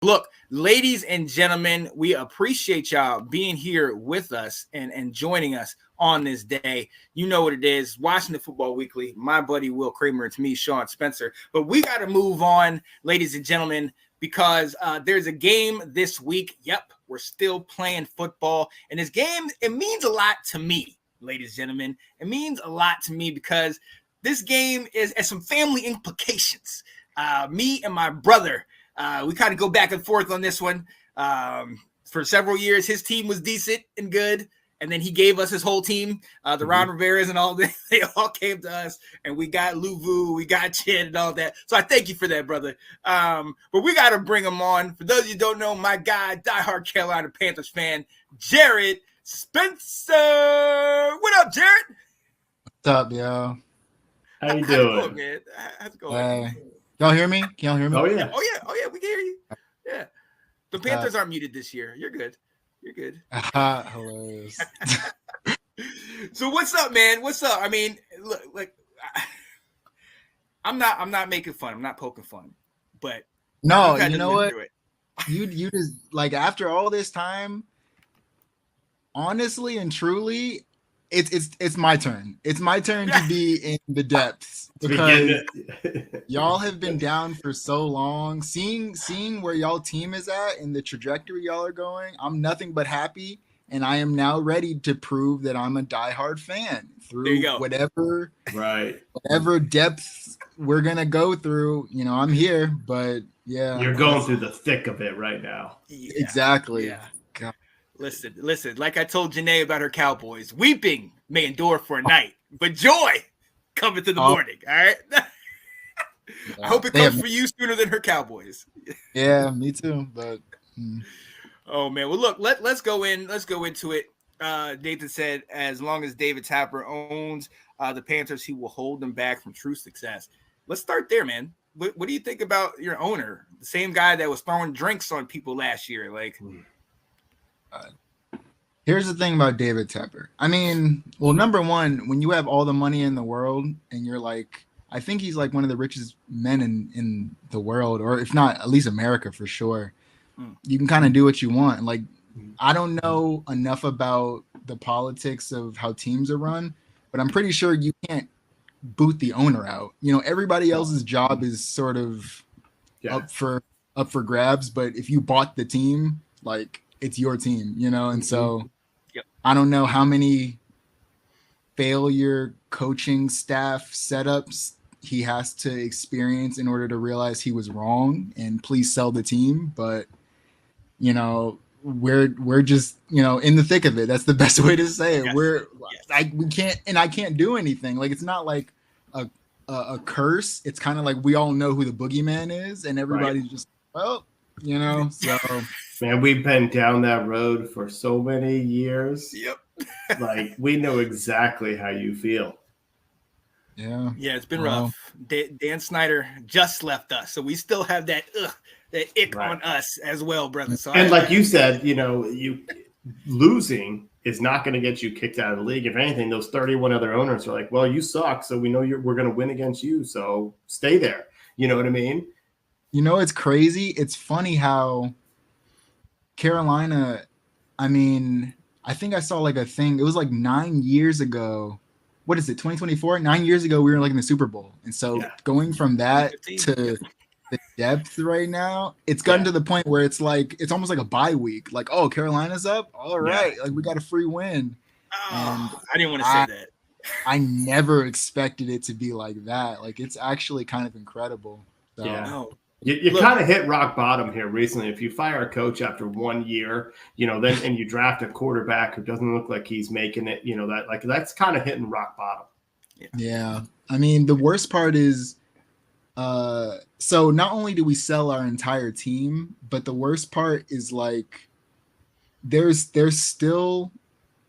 Look, ladies and gentlemen, we appreciate y'all being here with us and joining us on this day. You know what it is, Washington Football Weekly. My buddy Will Kramer, it's me, Sean Spencer. But we got to move on, ladies and gentlemen, because there's a game this week. Yep, we're still playing football. And this game, it means a lot to me, ladies and gentlemen. It means a lot to me because this game has some family implications. Me and my brother, we kind of go back and forth on this one. For several years, his team was decent and good. And then he gave us his whole team, the Ron Rivera's and all that. They all came to us, and we got Luvu, we got Chin and all that. So I thank you for that, brother. But we got to bring him on. For those of you who don't know, my guy, diehard Carolina Panthers fan, Jared Spencer. What up, Jared? What's up, yo? How you doing? How's it going, man? How's it going? Y'all hear me? Can y'all hear me? Oh yeah. We can hear you. Yeah. The Panthers aren't muted this year. You're good. Hilarious. So what's up, man? What's up? I mean, look, I'm not making fun. I'm not poking fun. But no, you know what? You just like after all this time, honestly and truly, it's my turn. It's my turn to be in the depths because y'all have been down for so long. Seeing where y'all team is at and the trajectory y'all are going, I'm nothing but happy, and I am now ready to prove that I'm a diehard fan through whatever depths we're gonna go through. You know, I'm here, but yeah, you're going through the thick of it right now. Yeah, exactly. Yeah. Listen, like I told Janae about her Cowboys, weeping may endure for a night, but joy cometh in the morning. All right. I hope it comes for you sooner than her Cowboys. Yeah, me too. But oh man, well look, let's go into it. Nathan said, as long as David Tapper owns the Panthers, he will hold them back from true success. Let's start there, man. What do you think about your owner, the same guy that was throwing drinks on people last year? Like. Here's the thing about David Tepper. I mean, well, number one, when you have all the money in the world and you're like, I think he's like one of the richest men in the world, or if not, at least America for sure. You can kind of do what you want. Like, I don't know enough about the politics of how teams are run, but I'm pretty sure you can't boot the owner out. You know, everybody else's job is sort of up for grabs, but if you bought the team, like, it's your team, you know? And so I don't know how many failure coaching staff setups he has to experience in order to realize he was wrong and please sell the team. But, you know, we're just, you know, in the thick of it. That's the best way to say it. We're like, we can't, and I can't do anything. Like, it's not like a curse. It's kind of like, we all know who the boogeyman is and everybody's just, well, you know, so man, we've been down that road for so many years. Yep. Like, we know exactly how you feel. Yeah, it's been rough. Dan Snyder just left us, so we still have that ick on us as well, brother. So like you said, you know, losing is not going to get you kicked out of the league. If anything, those 31 other owners are like, well, you suck, so we know we're going to win against you, so stay there. You know what I mean? You know, it's crazy. It's funny how Carolina, I mean, I think I saw like a thing. It was like 9 years ago. What is it, 2024? 9 years ago, we were like in the Super Bowl. And so going from that to the depth right now, it's gotten to the point where it's like, it's almost like a bye week. Like, oh, Carolina's up? All right. Like, we got a free win. And I didn't want to say that. I never expected it to be like that. Like, it's actually kind of incredible. So, You kind of hit rock bottom here recently. If you fire a coach after 1 year, you know, then and you draft a quarterback who doesn't look like he's making it, you know, that's kind of hitting rock bottom. Yeah. I mean, the worst part is, so not only do we sell our entire team, but the worst part is like, there's still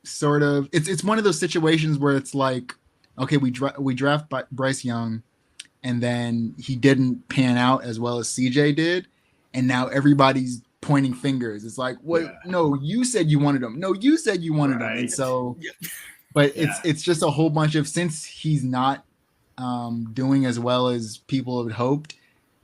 sort of, it's one of those situations where it's like, okay, we draft Bryce Young, and then he didn't pan out as well as CJ did. And now everybody's pointing fingers. It's like, well, no, you said you wanted him. No, you said you wanted him. And so, but it's just a whole bunch of, since he's not doing as well as people had hoped,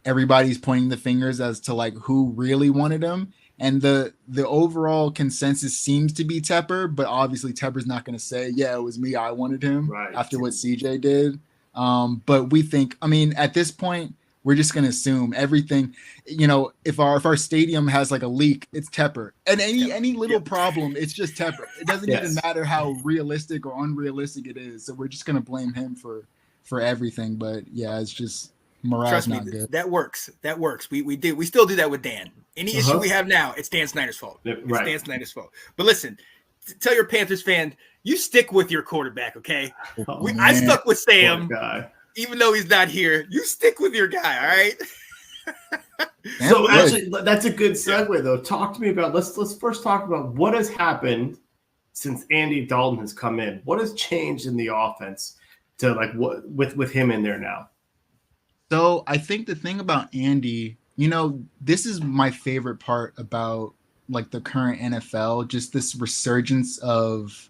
everybody's pointing the fingers as to like who really wanted him. And the overall consensus seems to be Tepper, but obviously Tepper's not going to say, yeah, it was me. I wanted him after what CJ did. But we think, I mean, at this point, we're just going to assume everything, you know, if our stadium has like a leak, it's Tepper. And any little problem, it's just Tepper. It doesn't even matter how realistic or unrealistic it is. So we're just going to blame him for everything. But yeah, it's just morale's not good. That works. We still do that with Dan. Any issue we have now, it's Dan Snyder's fault. It's Dan Snyder's fault. But listen, tell your Panthers fan, you stick with your quarterback, okay? I stuck with Sam, even though he's not here. You stick with your guy, all right? So actually, that's a good segue, though. Talk to me about let's first talk about what has happened since Andy Dalton has come in. What has changed in the offense to like what with him in there now? So I think the thing about Andy, you know, this is my favorite part about like the current NFL, just this resurgence of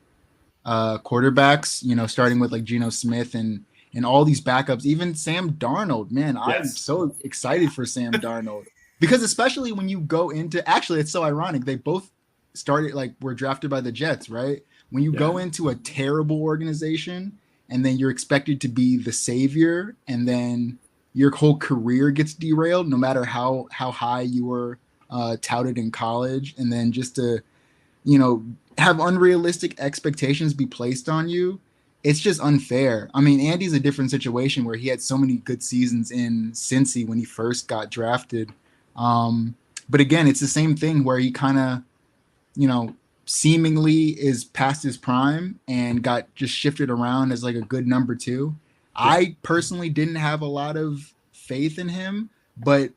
quarterbacks, you know, starting with like Geno Smith and all these backups, even Sam Darnold, man, I'm so excited for Sam Darnold because especially when you go into, actually, it's so ironic. They both started were drafted by the Jets, right? When you go into a terrible organization and then you're expected to be the savior and then your whole career gets derailed, no matter how high you were touted in college, and then just to, you know, have unrealistic expectations be placed on you, it's just unfair. I mean, Andy's a different situation where he had so many good seasons in Cincy when he first got drafted. But again, it's the same thing where he kind of, you know, seemingly is past his prime and got just shifted around as like a good number 2. I personally didn't have a lot of faith in him, but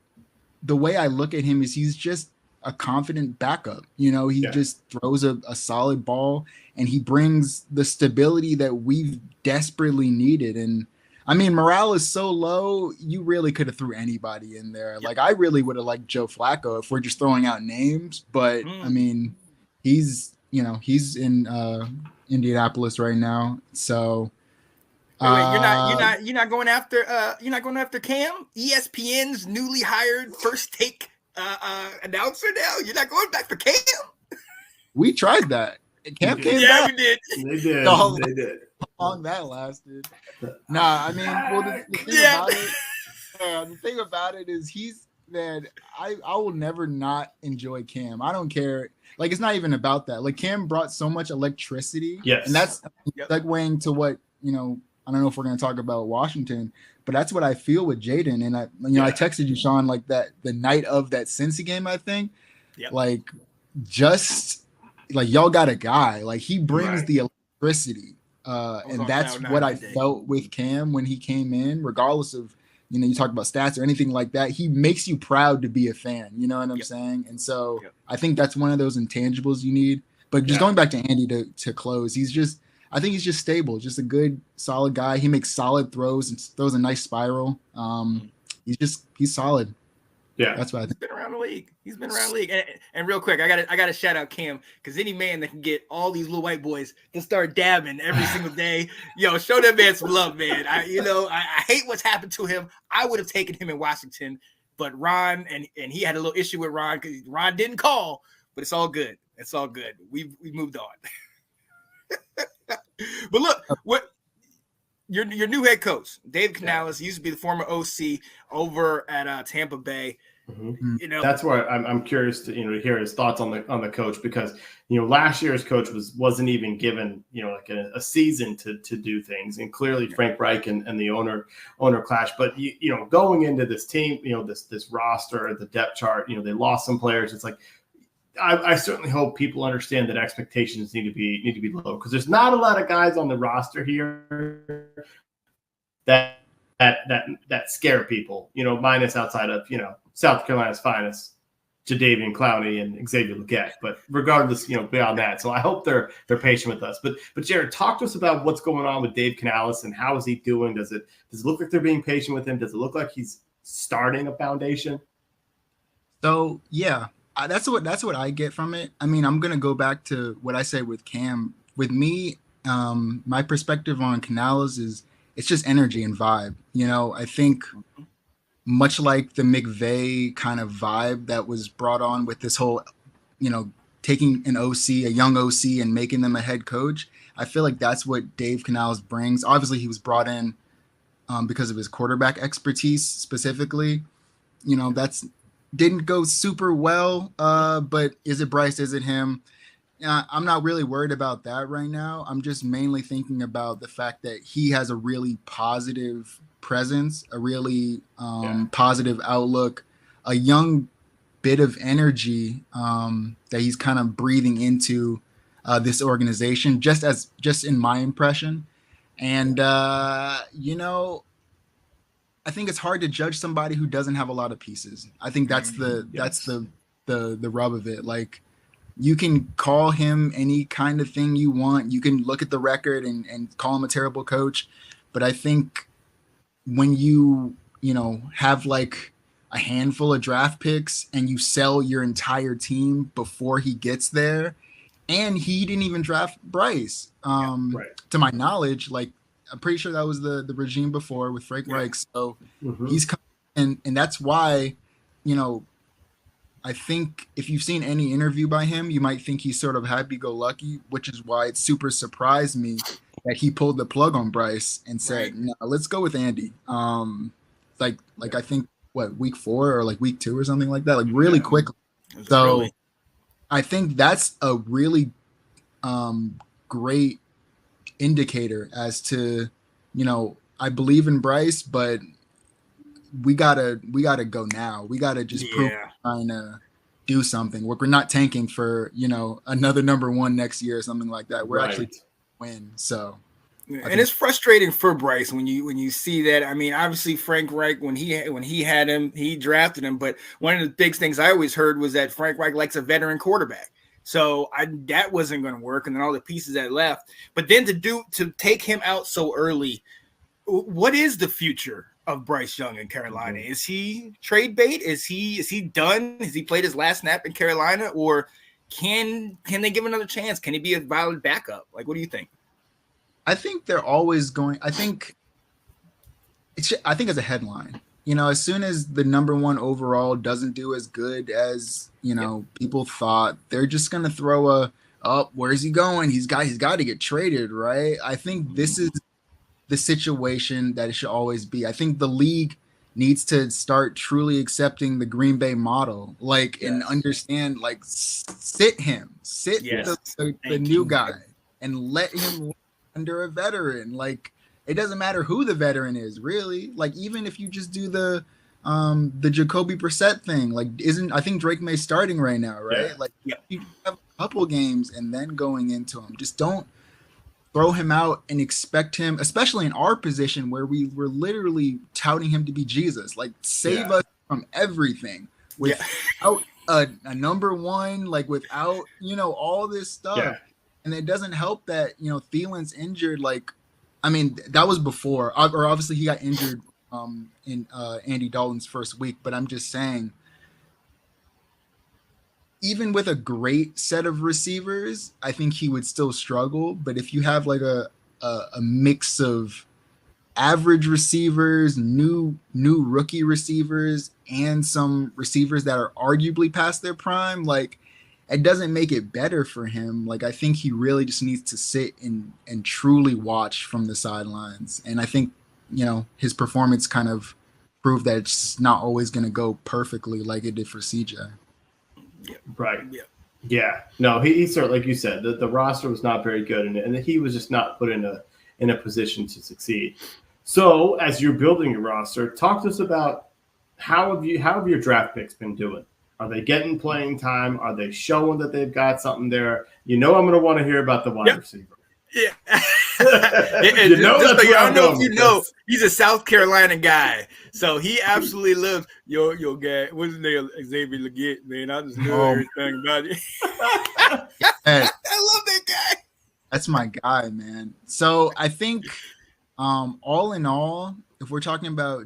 the way I look at him is he's just a confident backup. You know, he just throws a solid ball and he brings the stability that we've desperately needed. And I mean, morale is so low, you really could have threw anybody in there. Like I really would have liked Joe Flacco if we're just throwing out names, but I mean, he's in Indianapolis right now. So wait, you're not going after Cam, ESPN's newly hired first take announcer now. You're not going back for Cam. We tried that. Cam came back. Yeah, we did. They did. They did. How long that lasted? Nah, I mean, well, the thing about it is I will never not enjoy Cam. I don't care. Like, it's not even about that. Like, Cam brought so much electricity. Yes. And that's segueing to what, you know, I don't know if we're going to talk about Washington, but that's what I feel with Jaden. And I texted you, Sean, like that the night of that Cincy game, I think, like just like y'all got a guy, like he brings the electricity. And that's what I felt with Cam when he came in, regardless of, you know, you talk about stats or anything like that. He makes you proud to be a fan. You know what I'm saying? And so I think that's one of those intangibles you need. But just going back to Andy to close, I think he's just stable, just a good, solid guy. He makes solid throws and throws a nice spiral. He's solid. Yeah, that's what I think. He's been around the league. And real quick, I gotta shout out Cam, because any man that can get all these little white boys to start dabbing every single day, yo, show that man some love, man. I hate what's happened to him. I would have taken him in Washington, but Ron and he had a little issue with Ron because Ron didn't call. But it's all good. It's all good. We've moved on. But look, what your new head coach, Dave Canales, used to be the former OC over at Tampa Bay. Mm-hmm. You know, that's where I'm curious to hear his thoughts on the coach, because last year's coach wasn't even given like a season to do things, and clearly Frank Reich and the owner clash. But going into this team, this roster, the depth chart, they lost some players. It's like, I certainly hope people understand that expectations need to be low, because there's not a lot of guys on the roster here that scare people, minus outside of, South Carolina's finest, Jadeveon Clowney and Xavier Legette. But regardless, beyond that, so I hope they're patient with us. But Jared, talk to us about what's going on with Dave Canales and how is he doing? Does it look like they're being patient with him? Does it look like he's starting a foundation? So yeah. That's what I get from it. I mean, I'm going to go back to what I said with Cam. With me, my perspective on Canales is it's just energy and vibe. I think much like the McVay kind of vibe that was brought on with this whole, taking an OC, a young OC, and making them a head coach. I feel like that's what Dave Canales brings. Obviously, he was brought in because of his quarterback expertise specifically. That's didn't go super well. But is it Bryce? Is it him? I'm not really worried about that right now. I'm just mainly thinking about the fact that he has a really positive presence, a really positive outlook, a young bit of energy that he's kind of breathing into this organization, just in my impression. And I think it's hard to judge somebody who doesn't have a lot of pieces. I think that's the rub of it. Like, you can call him any kind of thing you want. You can look at the record and call him a terrible coach. But I think when you have like a handful of draft picks and you sell your entire team before he gets there, and he didn't even draft Bryce, to my knowledge, like, I'm pretty sure that was the regime before with Frank Reich. So he's coming, and that's why, I think if you've seen any interview by him, you might think he's sort of happy-go-lucky, which is why it super surprised me that he pulled the plug on Bryce and said, "No, let's go with Andy." I think week 4 or like week 2 or something like that, like really quickly. So I think that's a really great indicator as to, I believe in Bryce, but we gotta go now. We gotta just prove we're trying to do something. We're not tanking for another number 1 next year or something like that. We're actually win. So, and it's frustrating for Bryce when you see that. I mean, obviously Frank Reich, when he had him, he drafted him. But one of the big things I always heard was that Frank Reich likes a veteran quarterback. So that wasn't going to work, and then all the pieces that left. But then to take him out so early, what is the future of Bryce Young in Carolina? Is he trade bait? Is he done? Has he played his last snap in Carolina, or can they give him another chance? Can he be a valid backup? Like, what do you think? I think they're always going. I think it's a headline. As soon as the number 1 overall doesn't do as good as people thought, they're just gonna throw where's he going? He's got to get traded, right? I think this is the situation that it should always be. I think the league needs to start truly accepting the Green Bay model, and understand, sit the new guy and let him under a veteran. It doesn't matter who the veteran is, really. Even if you just do the Jacoby Brissett thing, I think Drake May starting right now, right? You have a couple games and then going into him. Just don't throw him out and expect him, especially in our position where we were literally touting him to be Jesus. Save us from everything without a number 1, without all this stuff. Yeah. And it doesn't help that Thielen's injured. That was before, or obviously he got injured in Andy Dalton's first week. But I'm just saying, even with a great set of receivers, I think he would still struggle. But if you have a mix of average receivers, new rookie receivers, and some receivers that are arguably past their prime, it doesn't make it better for him. I think he really just needs to sit and truly watch from the sidelines. And I think, his performance kind of proved that it's not always going to go perfectly like it did for CJ. Yeah. Right. Yeah. No, he certainly, like you said, the roster was not very good, and he was just not put in a position to succeed. So as you're building your roster, talk to us about how have your draft picks been doing? Are they getting playing time? Are they showing that they've got something there? I'm going to want to hear about the wide receiver. Yeah. I don't know if you know, he's a South Carolina guy. So he absolutely loves your guy. What's his name? Xavier Leggett, man. I just know everything about it. I love that guy. That's my guy, man. So I think all in all, if we're talking about,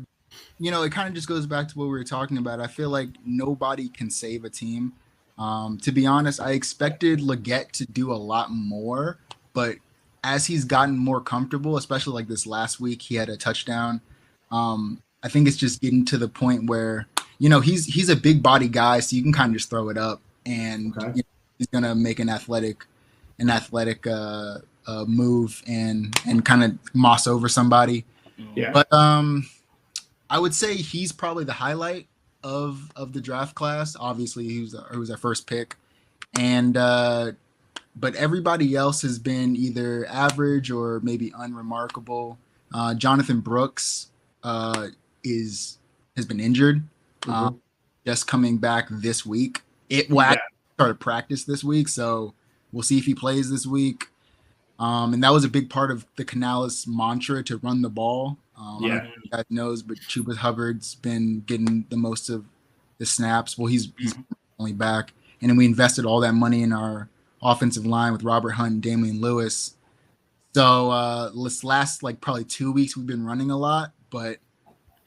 it kind of just goes back to what we were talking about. I feel like nobody can save a team. To be honest, I expected Leggett to do a lot more, but as he's gotten more comfortable, especially this last week, he had a touchdown. I I think it's just getting to the point where, he's a big body guy, so you can kind of just throw it up, and he's gonna make an athletic move and kind of moss over somebody. Yeah. But I would say he's probably the highlight of the draft class. Obviously, he was our first pick, and but everybody else has been either average or maybe unremarkable. Jonathan Brooks has been injured, just coming back this week. Started practice this week, so we'll see if he plays this week. And that was a big part of the Canales mantra to run the ball. I don't know if you guys knows, but Chuba Hubbard's been getting the most of the snaps. Well, he's only back. And then we invested all that money in our offensive line with Robert Hunt and Damian Lewis. So this last probably 2 weeks we've been running a lot, but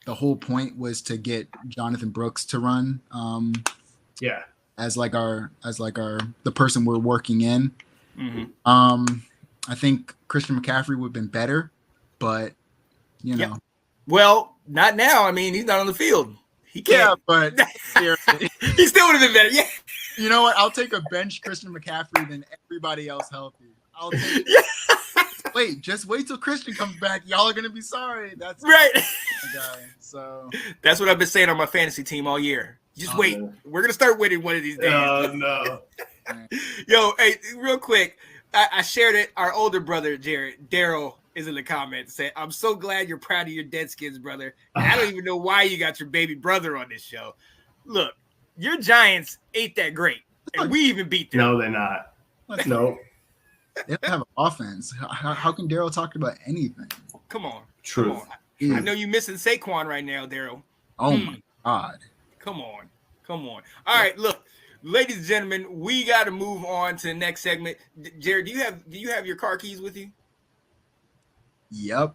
the whole point was to get Jonathan Brooks to run. As the person we're working in. I think Christian McCaffrey would have been better, but know. Well, not now. I mean, he's not on the field. He can't. Yeah, but he still would have been better. Yeah. You know what? I'll take a bench Christian McCaffrey than everybody else healthy. I'll take just wait till Christian comes back. Y'all are gonna be sorry. That's right. Guy. So that's what I've been saying on my fantasy team all year. Just wait. Man. We're gonna start winning one of these days. Oh no. Yo, hey, real quick. I shared it. Our older brother, Daryl, is in the comments saying, "I'm so glad you're proud of your Deadskins, brother. And I don't even know why you got your baby brother on this show. Look, your Giants ain't that great, and we even beat them. No, they're not. No, they don't have an offense. How can Daryl talk about anything? Come on, true. I know you're missing Saquon right now, Daryl. Oh my God! Come on. All right, look. Ladies and gentlemen, we got to move on to the next segment. Jared, do you have your car keys with you? Yep.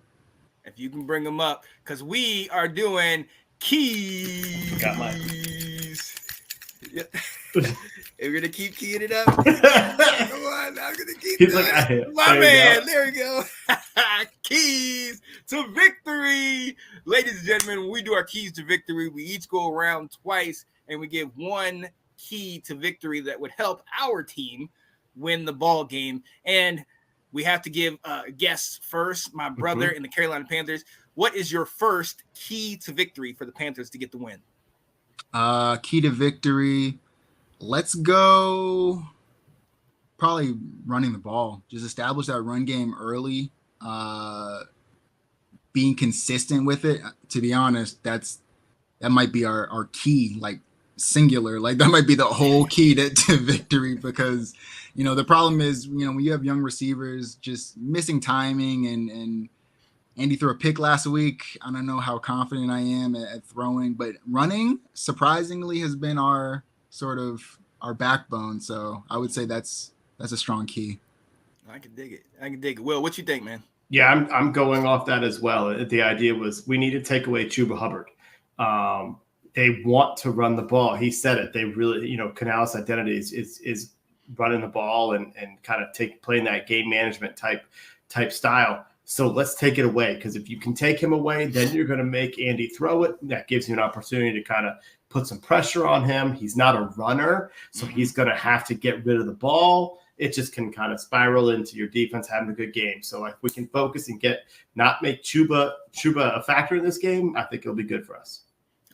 If you can bring them up, because we are doing keys. Got mine. Yep. We're gonna keep keying it up. Come on, I'm gonna keep. He's like, my man. There we go. Keys to victory, ladies and gentlemen. When we do our keys to victory, we each go around twice, and we give one key to victory that would help our team win the ball game. And we have to give guests first. My brother in the Carolina Panthers, what is your first key to victory for the Panthers to get the win? Key to victory, let's go probably running the ball. Just establish that run game early, being consistent with it. To be honest, that might be our key, singular, that might be the whole key to victory, because the problem is when you have young receivers just missing timing, and Andy threw a pick last week. I don't know how confident I am at throwing, but running surprisingly has been our backbone, so I would say that's a strong key. I can dig it. Will, what you think, man? Yeah, I'm going off that as well. The idea was we need to take away Chuba Hubbard. They want to run the ball. He said it. They really, Canales' identity is running the ball and kind of playing that game management type style. So let's take it away, because if you can take him away, then you're going to make Andy throw it. That gives you an opportunity to kind of put some pressure on him. He's not a runner, so he's going to have to get rid of the ball. It just can kind of spiral into your defense having a good game. So if we can focus and not make Chuba a factor in this game, I think it'll be good for us.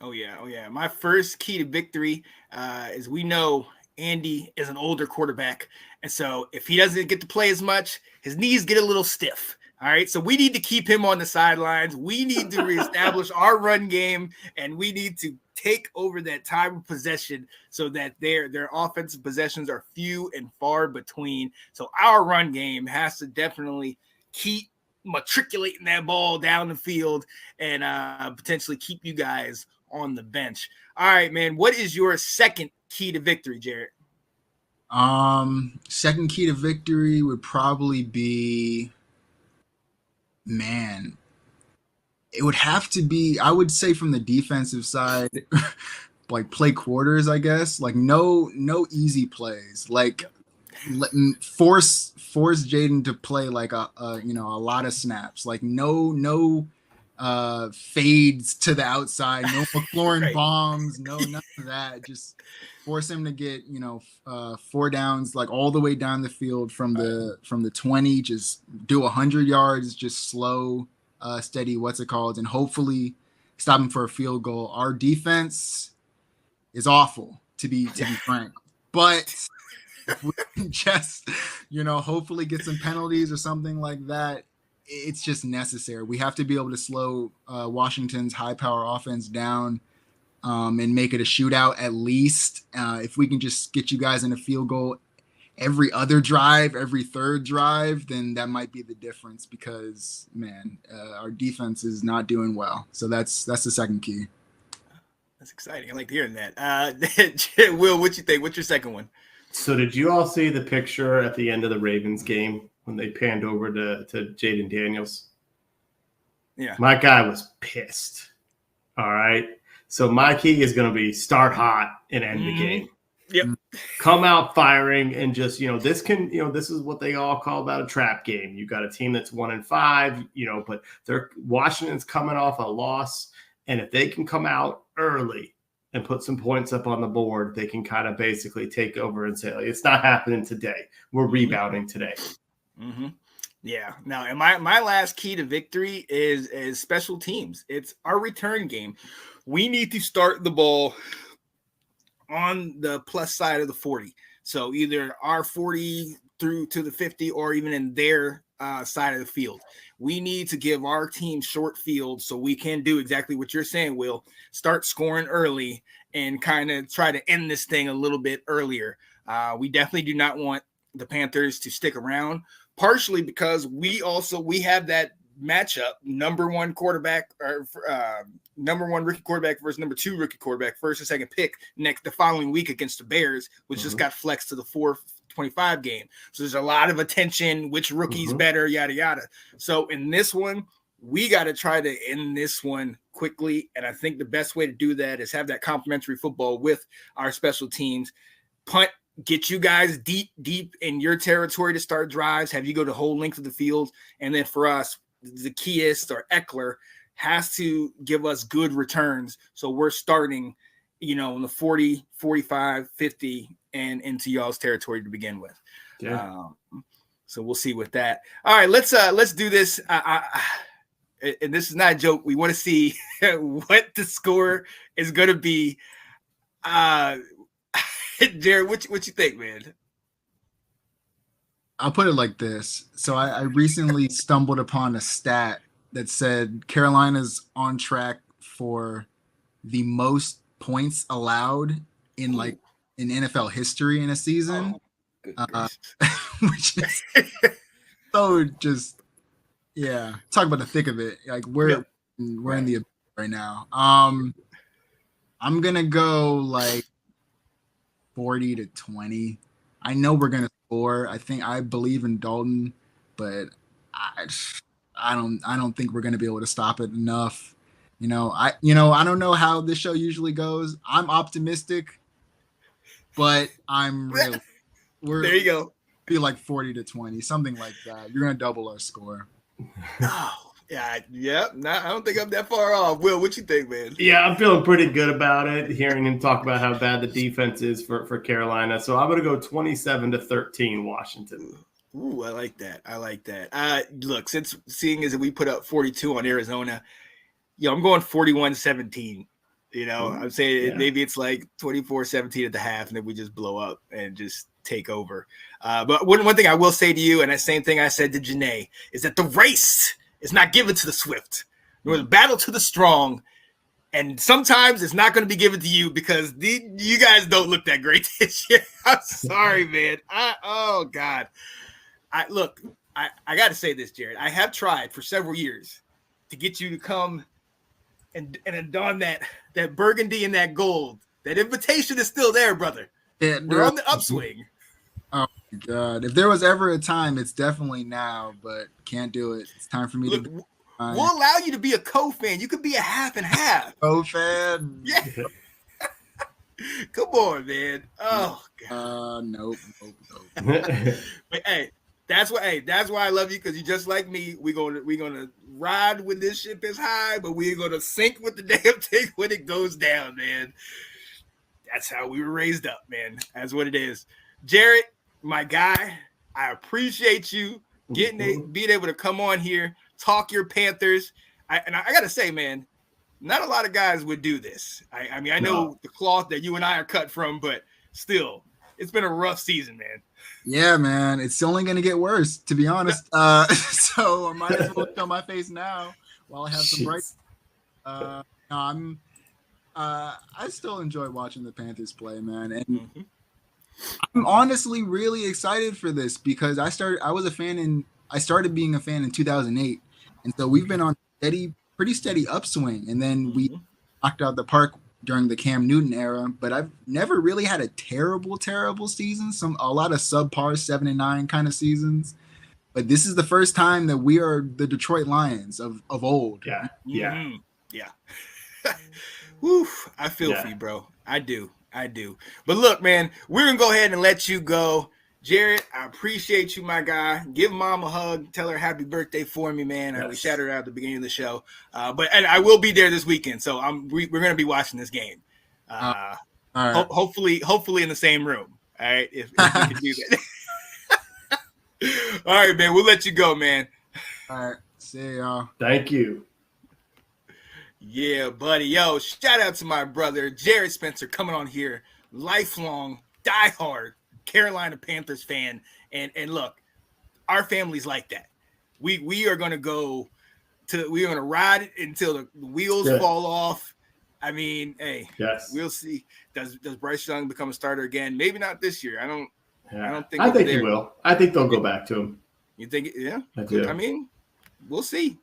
Oh yeah. My first key to victory is we know Andy is an older quarterback. And so if he doesn't get to play as much, his knees get a little stiff. All right. So we need to keep him on the sidelines. We need to reestablish our run game, and we need to take over that time of possession so that their offensive possessions are few and far between. So our run game has to definitely keep matriculating that ball down the field and potentially keep you guys on the bench. All right, man. What is your second key to victory, Jared? Second key to victory would probably be, it would have to be, I would say, from the defensive side, play quarters, I guess. No easy plays. Force Jaden to play a lot of snaps. No fades to the outside, no McLaurin Right. bombs, none of that. Just force him to get 4 downs, like all the way down the field from the 20. Just do 100 yards, just slow, steady. And hopefully stop him for a field goal. Our defense is awful, to be frank, but if we can just hopefully get some penalties or something like that. It's just necessary. We have to be able to slow Washington's high-power offense down and make it a shootout at least. If we can just get you guys in a field goal every other drive, every third drive, then that might be the difference because, man, our defense is not doing well. So that's the second key. That's exciting. I like hearing that. Will, what you think? What's your second one? So did you all see the picture at the end of the Ravens game when they panned over to Jaden Daniels? Yeah. My guy was pissed. All right. So my key is going to be start hot and end the game. Yep. Come out firing and just, this is what they all call about a trap game. You got a team that's 1-5, but Washington's coming off a loss. And if they can come out early and put some points up on the board, they can kind of basically take over and say, it's not happening today. We're rebounding today. Mm-hmm. Yeah. Now, and my last key to victory is special teams. It's our return game. We need to start the ball on the plus side of the 40. So either our 40 through to the 50 or even in their side of the field. We need to give our team short field so we can do exactly what you're saying, Will. Start scoring early and kind of try to end this thing a little bit earlier. We definitely do not want the Panthers to stick around, partially because we have that matchup, number one rookie quarterback versus number 2 rookie quarterback, first and second pick the following week against the Bears, which just got flexed to the 425 game. So there's a lot of attention, which rookie's better, yada, yada. So in this one, we got to try to end this one quickly. And I think the best way to do that is have that complementary football with our special teams. Punt, get you guys deep in your territory to start drives, have you go the whole length of the field. And then for us, the keyist or Eckler has to give us good returns. So we're starting, in the 40, 45, 50 and into y'all's territory to begin with. Yeah. So we'll see with that. All right, let's do this. And this is not a joke. We want to see what the score is going to be. Jared, what you think, man? I'll put it like this. So I recently stumbled upon a stat that said Carolina's on track for the most points allowed in NFL history in a season, which is so just talk about the thick of it. Like we're in the right now. I'm gonna go 40-20. I know we're gonna score. I believe in Dalton, but I don't think we're gonna be able to stop it enough. I don't know how this show usually goes. I'm optimistic, but I'm really there you go. Be 40-20, something like that. You're gonna double our score. Oh, yeah. I don't think I'm that far off. Will, what you think, man? Yeah, I'm feeling pretty good about it, hearing him talk about how bad the defense is for Carolina. So I'm gonna go 27-13 Washington. Ooh, I like that. Look, seeing as we put up 42 on Arizona, I'm going 41-17. I'm saying maybe it's 24-17 at the half, and then we just blow up and just take over. But one thing I will say to you, and that same thing I said to Janae, is that the race is not given to the swift, nor the battle to the strong. And sometimes it's not going to be given to you because you guys don't look that great this year. I'm sorry, man. Oh, God. I got to say this, Jared. I have tried for several years to get you to come and don that burgundy and that gold. That invitation is still there, brother. Yeah, we're on the upswing. Oh, my God. If there was ever a time, it's definitely now, but can't do it. It's time for me to we'll allow you to be a co-fan. You could be a half and half. Co-fan? Yeah. Come on, man. Oh, God. Nope. But hey, That's why I love you, because you just like me. We're gonna ride when this ship is high, but we're gonna sink with the damn thing when it goes down, man. That's how we were raised up, man. That's what it is. Jared, my guy, I appreciate you being able to come on here, talk your Panthers. I gotta say, man, not a lot of guys would do this. I mean, I know the cloth that you and I are cut from, but still, it's been a rough season, man. Yeah, man, it's only going to get worse, to be honest. So I might as well show my face now while I have some bright. I still enjoy watching the Panthers play, man, and I'm honestly really excited for this because I started being a fan in 2008, and so we've been on pretty steady upswing, and then we knocked out the park during the Cam Newton era, but I've never really had a terrible season. A lot of subpar 7-9 kind of seasons. But this is the first time that we are the Detroit Lions of old. Yeah. Yeah. Woo, I feel for you, bro. I do. But look, man, we're going to go ahead and let you go. Jared, I appreciate you, my guy. Give Mom a hug. Tell her happy birthday for me, man. Yes. We shouted her out at the beginning of the show. And I will be there this weekend, so we're going to be watching this game. All right. Hopefully in the same room. All right, if we can do that. All right, man. We'll let you go, man. All right. See y'all. Thank you. Yeah, buddy. Yo, shout out to my brother, Jared Spencer, coming on here. Lifelong, diehard Carolina Panthers fan. And look, our family's like that. We are gonna we're gonna ride it until the wheels fall off. I mean, hey, we'll see. Does Bryce Young become a starter again? Maybe not this year. I don't think. I think he will. I think they'll go back to him. You think? Yeah. I do. I mean, we'll see.